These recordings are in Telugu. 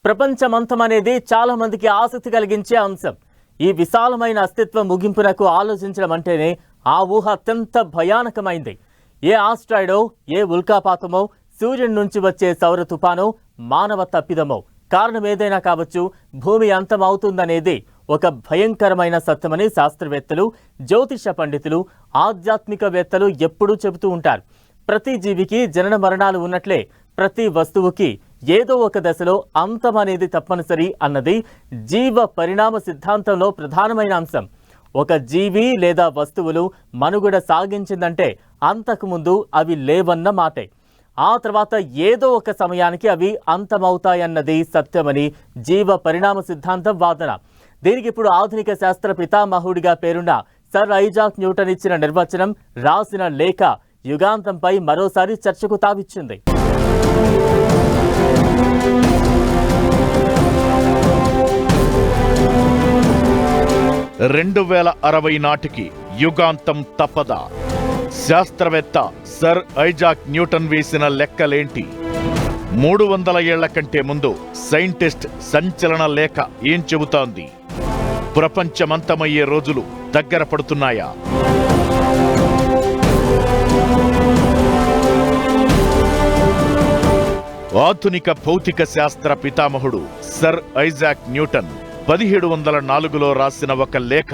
ప్రపంచమంతం అనేది చాలా మందికి ఆసక్తి కలిగించే అంశం. ఈ విశాలమైన అస్తిత్వ ముగింపునకు ఆలోచించడం అంటేనే ఆ ఊహ అత్యంత భయానకమైంది. ఏ ఆస్ట్రాయిడో, ఏ ఉల్కాపాతమో, సూర్యుడి నుంచి వచ్చే సౌర తుఫానో, మానవ తప్పిదమో, కారణం ఏదైనా కావచ్చు, భూమి అంతం అవుతుందనేది ఒక భయంకరమైన సత్యమని శాస్త్రవేత్తలు, జ్యోతిష పండితులు, ఆధ్యాత్మికవేత్తలు ఎప్పుడూ చెబుతూ ఉంటారు. ప్రతి జీవికి జనన మరణాలు ఉన్నట్లే ప్రతి వస్తువుకి ఏదో ఒక దశలో అంతం అనేది తప్పనిసరి అన్నది జీవ పరిణామ సిద్ధాంతంలో ప్రధానమైన అంశం. ఒక జీవి లేదా వస్తువులు మనుగడ సాగించిందంటే అంతకుముందు అవి లేవన్న మాటే. ఆ తర్వాత ఏదో ఒక సమయానికి అవి అంతమవుతాయన్నది సత్యమని జీవ పరిణామ సిద్ధాంతం వాదన. దీనికి ఇప్పుడు ఆధునిక శాస్త్ర పితామహుడిగా పేరున్న సర్ ఐజాక్ న్యూటన్ ఇచ్చిన నిర్వచనం, రాసిన లేఖ యుగాంతంపై మరోసారి చర్చకు తావిచ్చింది. 2060 నాటికి యుగాంతం తప్పదా? శాస్త్రవేత్త సర్ ఐజాక్ న్యూటన్ వేసిన లెక్కలేంటి? 300 ఏళ్ల కంటే ముందు సైంటిస్ట్ సంచలన లేఖ ఏం చెబుతోంది? ప్రపంచమంతమయ్యే రోజులు దగ్గర పడుతున్నాయా? ఆధునిక భౌతిక శాస్త్ర పితామహుడు సర్ ఐజాక్ న్యూటన్ 1704లో రాసిన ఒక లేఖ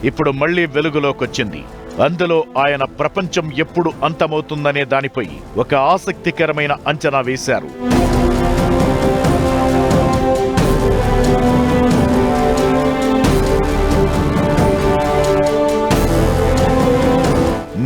ఇప్పుడు మళ్లీ వెలుగులోకొచ్చింది. అందులో ఆయన ప్రపంచం ఎప్పుడు అంతమవుతుందనే దానిపై ఒక ఆసక్తికరమైన అంచనా వేశారు.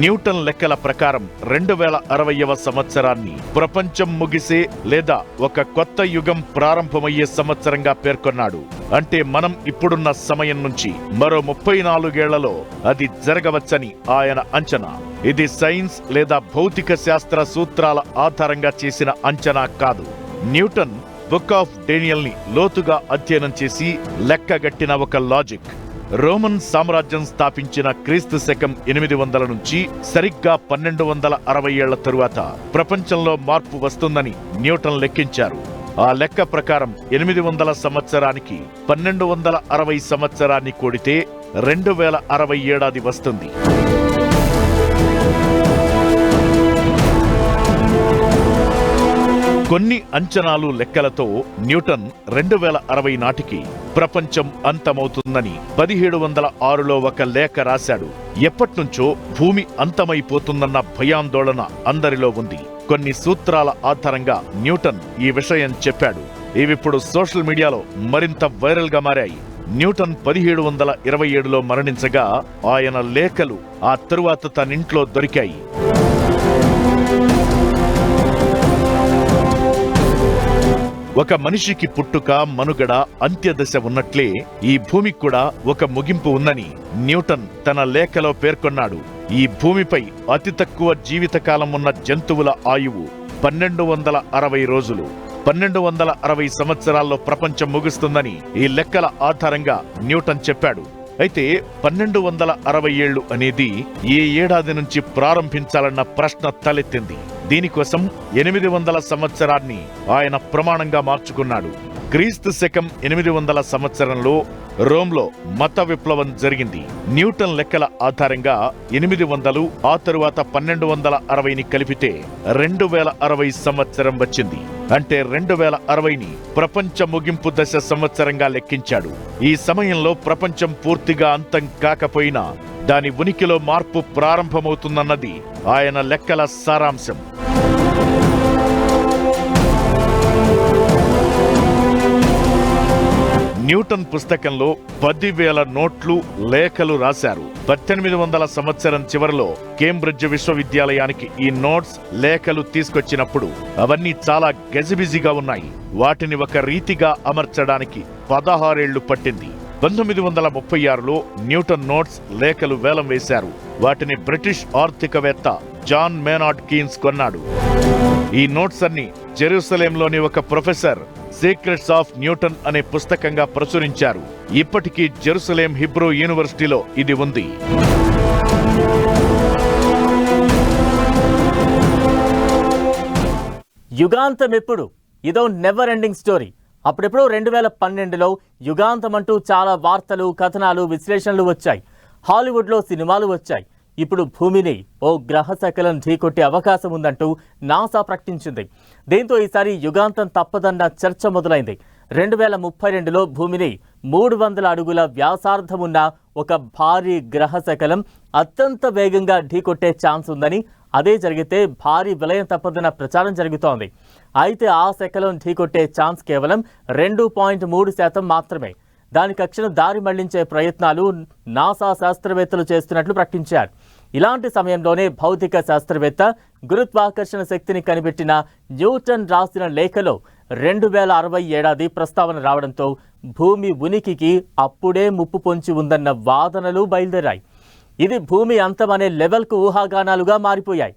న్యూటన్ లెక్కల ప్రకారం 2060వ సంవత్సరాన్ని ప్రపంచం ముగిసే లేదా ఒక కొత్త యుగం ప్రారంభమయ్యే సంవత్సరంగా పేర్కొన్నాడు. అంటే మనం ఇప్పుడున్న సమయం నుంచి మరో 34 ఏళ్లలో అది జరగవచ్చని ఆయన అంచనా. ఇది సైన్స్ లేదా భౌతిక శాస్త్ర సూత్రాల ఆధారంగా చేసిన అంచనా కాదు. న్యూటన్ బుక్ ఆఫ్ డేనియల్ ని లోతుగా అధ్యయనం చేసి లెక్కగట్టిన ఒక లాజిక్. రోమన్ సామ్రాజ్యం స్థాపించిన క్రీస్తు శకం 800 నుంచి సరిగ్గా 1260 ఏళ్ల తరువాత ప్రపంచంలో మార్పు వస్తుందని న్యూటన్ లెక్కించారు. ఆ లెక్క ప్రకారం 800 సంవత్సరానికి 1260 సంవత్సరాన్ని కూడితే 2060 ఏడాది వస్తుంది. కొన్ని అంచనాలు లెక్కలతో న్యూటన్ 2060 నాటికి ప్రపంచం అంతమవుతుందని 1706లో ఒక లేఖ రాశాడు. ఎప్పట్నుంచో భూమి అంతమైపోతుందన్న భయాందోళన అందరిలో ఉంది. కొన్ని సూత్రాల ఆధారంగా న్యూటన్ ఈ విషయం చెప్పాడు. ఇవిప్పుడు సోషల్ మీడియాలో మరింత వైరల్ గా మారాయి. న్యూటన్ 1727లో మరణించగా ఆయన లేఖలు ఆ తరువాత తనింట్లో దొరికాయి. ఒక మనిషికి పుట్టుక, మనుగడ, అంత్యదశ ఉన్నట్లే ఈ భూమికి కూడా ఒక ముగింపు ఉందని న్యూటన్ తన లేఖలో పేర్కొన్నాడు. ఈ భూమిపై అతి తక్కువ జీవితకాలం ఉన్న జంతువుల ఆయువు 1260 రోజులు. 1260 సంవత్సరాల్లో ప్రపంచం ముగుస్తుందని ఈ లెక్కల ఆధారంగా న్యూటన్ చెప్పాడు. అయితే 1260 ఏళ్లు అనేది ఏ ఏడాది నుంచి ప్రారంభించాలన్న ప్రశ్న తలెత్తింది. దీనికోసం 800 సంవత్సరాన్ని ఆయన ప్రమాణంగా మార్చుకున్నాడు. క్రీస్తు శకం 800 సంవత్సరంలో రోమ్లో మత విప్లవం జరిగింది. న్యూటన్ లెక్కల ఆధారంగా 800 ఆ తరువాత 1260ని కలిపితే 2060 సంవత్సరం వచ్చింది. అంటే 2060ని ప్రపంచ ముగింపు దశ సంవత్సరంగా లెక్కించాడు. ఈ సమయంలో ప్రపంచం పూర్తిగా అంతం కాకపోయినా దాని ఉనికిలో మార్పు ప్రారంభమవుతుందన్నది ఆయన లెక్కల సారాంశం. న్యూటన్ పుస్తకంలో 10,000 నోట్లు, లేఖలు రాశారు. 1800 సంవత్సరం చివరిలో కేంబ్రిడ్జ్ విశ్వవిద్యాలయానికి ఈ నోట్స్, లేఖలు తీసుకొచ్చినప్పుడు అవన్నీ చాలా గజిబిజిగా ఉన్నాయి. వాటిని ఒక రీతిగా అమర్చడానికి 16 ఏళ్లు పట్టింది. 1936లో న్యూటన్ నోట్స్, లేఖలు వేలం వేశారు. వాటిని బ్రిటిష్ ఆర్థికవేత్త జాన్ మేనార్డ్ కీన్స్ కొన్నాడు. ఈ నోట్స్ అన్ని జెరూసలేంలోని ఒక ప్రొఫెసర్ సీక్రెట్స్ ఆఫ్ న్యూటన్ అనే పుస్తకంగా ప్రచురించారు. ఇప్పటికీ జెరూసలేం హిబ్రూ యూనివర్సిటీలో ఇది ఉంది. యుగాంతం ఎప్పుడు? ఇదో నెవర్ ఎండింగ్ స్టోరీ. అప్పుడెప్పుడో 2012లో యుగాంతమంటూ చాలా వార్తలు, కథనాలు, విశ్లేషణలు వచ్చాయి. హాలీవుడ్లో సినిమాలు వచ్చాయి. ఇప్పుడు భూమిని ఓ గ్రహ శకలం ఢీకొట్టే అవకాశం ఉందంటూ నాసా ప్రకటించింది. దీంతో ఈసారి యుగాంతం తప్పదన్న చర్చ మొదలైంది. 2032లో భూమిని 300 అడుగుల వ్యాసార్థం ఉన్న ఒక భారీ గ్రహ శకలం అత్యంత వేగంగా ఢీకొట్టే ఛాన్స్ ఉందని, అదే జరిగితే భారీ విలయం తప్పదన్న ప్రచారం జరుగుతోంది. అయితే ఆ శకలం ఢీకొట్టే ఛాన్స్ కేవలం 2.3% మాత్రమే. దాని కక్షను దారి మళ్లించే ప్రయత్నాలు నాసా శాస్త్రవేత్తలు చేస్తున్నట్లు ప్రకటించారు. ఇలాంటి సమయంలోనే భౌతిక శాస్త్రవేత్త, గురుత్వాకర్షణ శక్తిని కనిపెట్టిన న్యూటన్ రాసిన లేఖలో 2060 ఏడాది ప్రస్తావన రావడంతో భూమి ఉనికికి అప్పుడే ముప్పు పొంచి ఉందన్న వాదనలు బయలుదేరాయి. ఇది భూమి అంతమనే లెవెల్కు ఊహాగానాలుగా మారిపోయాయి.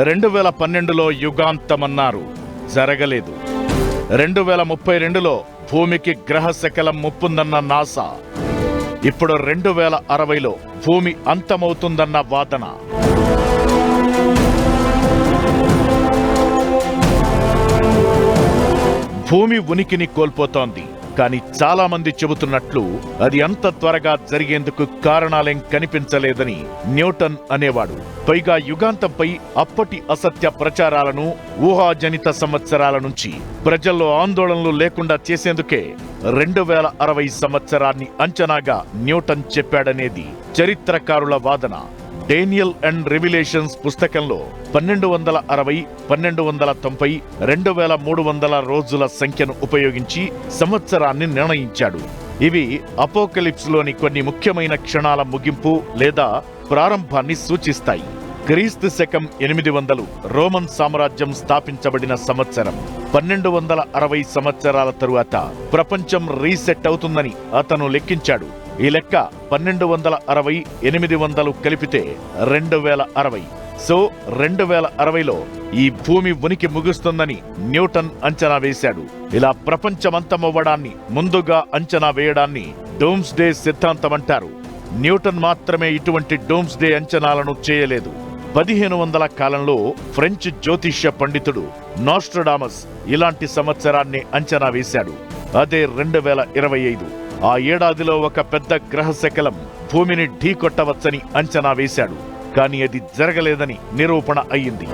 రెండు 2012లో యుగాంతమన్నారు, జరగలేదు. 2032లో భూమికి గ్రహ శకలం ముప్పుందన్న నాసా, ఇప్పుడు 2060లో భూమి అంతమవుతుందన్న వాదన. భూమి ఉనికిని కోల్పోతోంది. కానీ చాలా మంది చెబుతున్నట్లు అది అంత త్వరగా జరిగేందుకు కారణాలేం కనిపించలేదని న్యూటన్ అనేవాడు. పైగా యుగాంతంపై అప్పటి అసత్య ప్రచారాలను, ఊహాజనిత సంవత్సరాల నుంచి ప్రజల్లో ఆందోళనలు లేకుండా చేసేందుకే 2060 సంవత్సరాన్ని అంచనాగా న్యూటన్ చెప్పాడనేది చరిత్రకారుల వాదన. డేనియల్ అండ్ రివిలేషన్స్ పుస్తకంలో 1260, 1290, 2300 రోజుల సంఖ్యను ఉపయోగించి సంవత్సరాన్ని నిర్ణయించాడు. ఇవి అపోకలిప్స్లోని కొన్ని ముఖ్యమైన క్షణాల ముగింపు లేదా ప్రారంభాన్ని సూచిస్తాయి. క్రీస్తు శకం 800 రోమన్ సామ్రాజ్యం స్థాపించబడిన సంవత్సరం. 1260 సంవత్సరాల తరువాత ప్రపంచం రీసెట్ అవుతుందని అతను లెక్కించాడు. ఈ లెక్క 1260, 800 కలిపితే 2060. సో 2060లో ఈ భూమి ఉనికి ముగుస్తుందని న్యూటన్ అంచనా వేశాడు. ఇలా ప్రపంచమంతమవ్వడాన్ని ముందుగా అంచనా వేయడాన్ని డూమ్స్డే సిద్ధాంతమంటారు. న్యూటన్ మాత్రమే ఇటువంటి డూమ్స్డే అంచనాలను చేయలేదు. 1500 కాలంలో ఫ్రెంచ్ జ్యోతిష్య పండితుడు నాస్ట్రడామస్ ఇలాంటి సంవత్సరాన్ని అంచనా వేశాడు. అదే 2025. ఆ ఏడాదిలో ఒక పెద్ద గ్రహ శకలం భూమిని ఢీకొట్టవచ్చని అంచనా వేశాడు. కానీ అది జరగలేదని నిరూపణ అయ్యింది.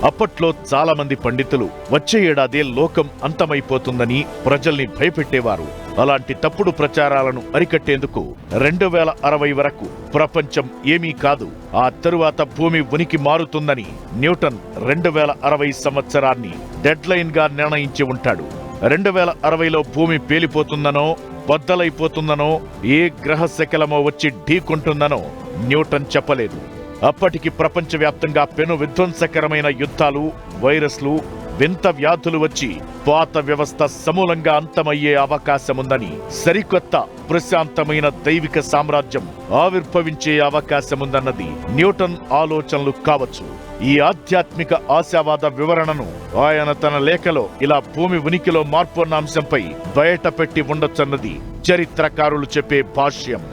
అప్పట్లో చాలా మంది పండితులు వచ్చే ఏడాదే లోకం అంతమైపోతుందని ప్రజల్ని భయపెట్టేవారు. అలాంటి తప్పుడు ప్రచారాలను అరికట్టేందుకు 2060 వరకు ప్రపంచం ఏమీ కాదు, ఆ తరువాత భూమి ఉనికి మారుతుందని న్యూటన్ 2060 సంవత్సరాన్ని డెడ్ లైన్ గా నిర్ణయించి ఉంటాడు. 2060లో భూమి పేలిపోతుందనో, బద్దలైపోతుందనో, ఏ గ్రహ శకలమో వచ్చి ఢీకొంటుందనో న్యూటన్ చెప్పలేదు. అప్పటికి ప్రపంచవ్యాప్తంగా పెను విధ్వంసకరమైన యుద్ధాలు, వైరస్లు, వింత వ్యాధులు వచ్చి పాత వ్యవస్థ సమూలంగా అంతమయ్యే అవకాశముందని, సరికొత్త ప్రశాంతమైన దైవిక సామ్రాజ్యం ఆవిర్భవించే అవకాశముందన్నది న్యూటన్ ఆలోచనలు కావచ్చు. ఈ ఆధ్యాత్మిక ఆశావాద వివరణను ఆయన తన లేఖలో ఇలా భూమి ఉనికిలో మార్పు అన్న అంశంపై బయటపెట్టి ఉండొచ్చన్నది చరిత్రకారులు చెప్పే భాష్యం.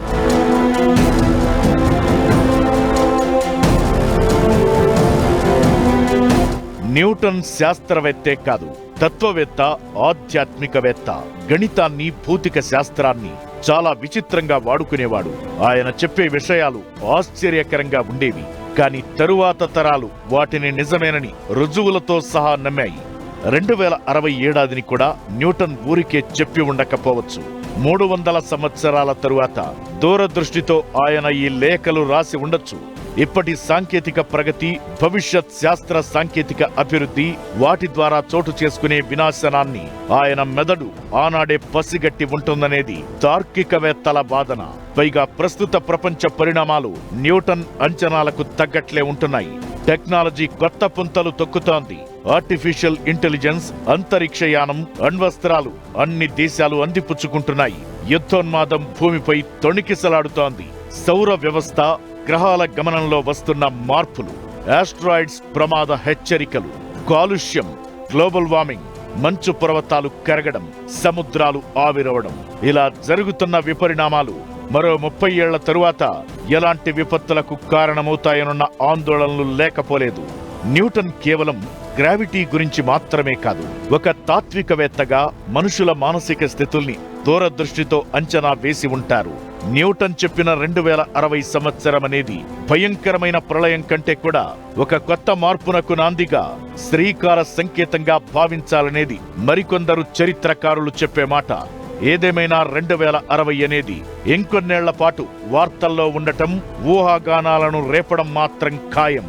న్యూటన్ శాస్త్రవేత్తే కాదు, తత్వవేత్త, ఆధ్యాత్మికవేత్త. గణితాన్ని, భౌతిక శాస్త్రాన్ని చాలా విచిత్రంగా వాడుకునేవాడు. ఆయన చెప్పే విషయాలు ఆశ్చర్యకరంగా ఉండేవి. కానీ తరువాత తరాలు వాటిని నిజమేనని రుజువులతో సహా నమ్మాయి. 2060 ఏడాదిని కూడా న్యూటన్ ఊరికే చెప్పి ఉండకపోవచ్చు. 300 సంవత్సరాల తరువాత దూరదృష్టితో ఆయన ఈ లేఖలు రాసి ఉండొచ్చు. ఇప్పటి సాంకేతిక ప్రగతి, భవిష్యత్ శాస్త్ర సాంకేతిక అభివృద్ధి, వాటి ద్వారా చోటు చేసుకునే వినాశనాన్ని ఆయన మెదడు ఆనాడే పసిగట్టి ఉంటుందనేది తార్కికవేత్తల వాదన. పైగా ప్రస్తుత ప్రపంచ పరిణామాలు న్యూటన్ అంచనాలకు తగ్గట్లే ఉంటున్నాయి. టెక్నాలజీ కొత్త పుంతలు తొక్కుతోంది. ఆర్టిఫిషియల్ ఇంటెలిజెన్స్, అంతరిక్షయానం, అణ్వస్త్రాలు అన్ని దేశాలు అందిపుచ్చుకుంటున్నాయి. యుద్ధోన్మాదం భూమిపై తొణికిసలాడుతోంది. సౌర వ్యవస్థ, గ్రహాల గమనంలో వస్తున్న మార్పులు, ఆస్ట్రాయిడ్స్ ప్రమాద హెచ్చరికలు, కాలుష్యం, గ్లోబల్ వార్మింగ్, మంచు పర్వతాలు కరగడం, సముద్రాలు ఆవిరవడం, ఇలా జరుగుతున్న విపరిణామాలు మరో 30 ఏళ్ల తరువాత ఎలాంటి విపత్తులకు కారణమవుతాయనున్న ఆందోళనలు లేకపోలేదు. న్యూటన్ కేవలం గ్రావిటీ గురించి మాత్రమే కాదు, ఒక తాత్వికవేత్తగా మనుషుల మానసిక స్థితుల్ని దూరదృష్టితో అంచనా వేసి ఉంటారు. న్యూటన్ చెప్పిన 2060 సంవత్సరం అనేది భయంకరమైన ప్రళయం కంటే కూడా ఒక కొత్త మార్పునకు నాందిగా, శ్రీకార సంకేతంగా భావించాలనేది మరికొందరు చరిత్రకారులు చెప్పే మాట. ఏదేమైనా 2060 అనేది ఇంకొన్నేళ్ల పాటు వార్తల్లో ఉండటం, ఊహాగానాలను రేపడం మాత్రం ఖాయం.